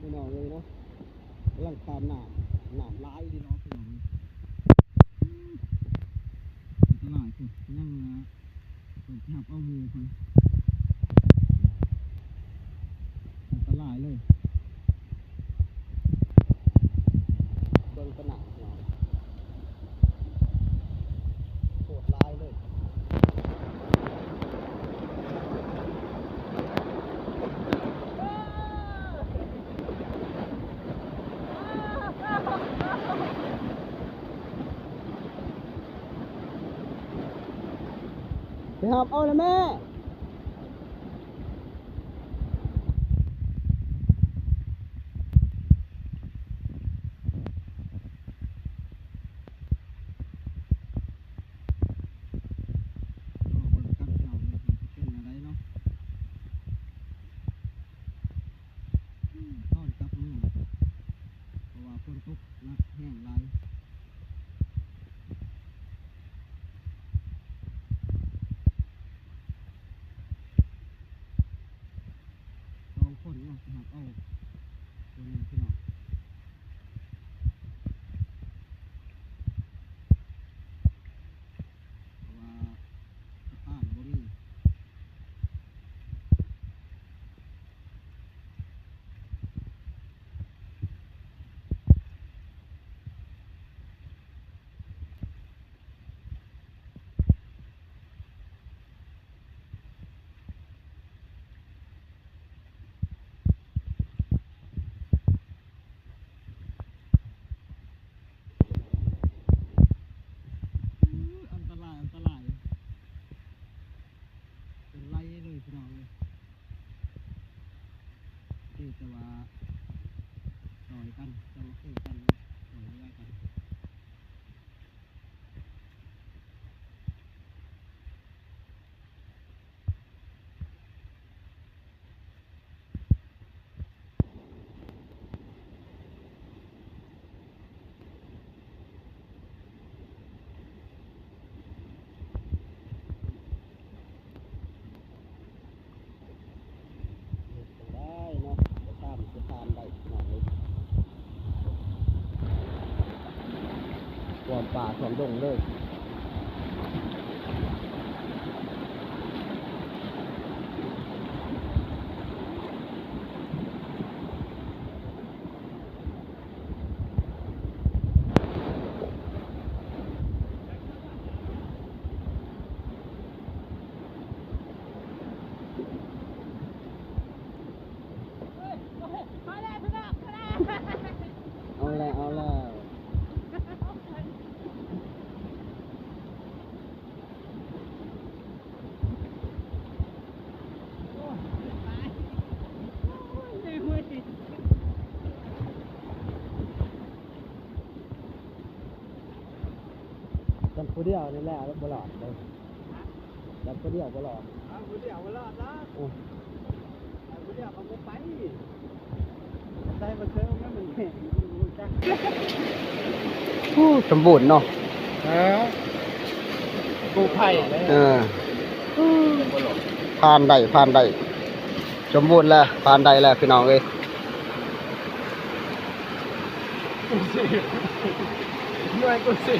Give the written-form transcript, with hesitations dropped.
พี่น้องเลยเนาะกำลังทานหนามร้ายดีเนาะพี่น้องตลาดคือยังเปิดแคบเอามือคือตลาดเลยเบิ่งขนาดเนาะโคตรร้ายเลยไปหอบเอาละแม่ต้อนกับมือเพราะว่าฝนตกนักแห้งไรสองคนเนาะหอบเอาตัวนึงพี่น้องเพราะว่าสะพานบ่มีอันตรายเป็นไรเลยพี่น้องเลยที่จะว่าต่อยกันจะมาคุยกันต่อยเรือกันได้เนาะจะตามจะทานได้หน่อยเลยความป่าความดงเลยเอาแล้วจำผู้เดียวนี่แหละแล้วบลอดเลยจำผู้เดียวบลอดผู้เดียวบลอดนะผู้เดียวเขาไม่ไปใส่มาเชื่อว่ามันแข็งสมบูรณ์เนาะกูไผ่ผ่านได้สมบูรณ์แล้วผ่านได้แล้วพี่น้องเอ้ยหน่วยกูเสีย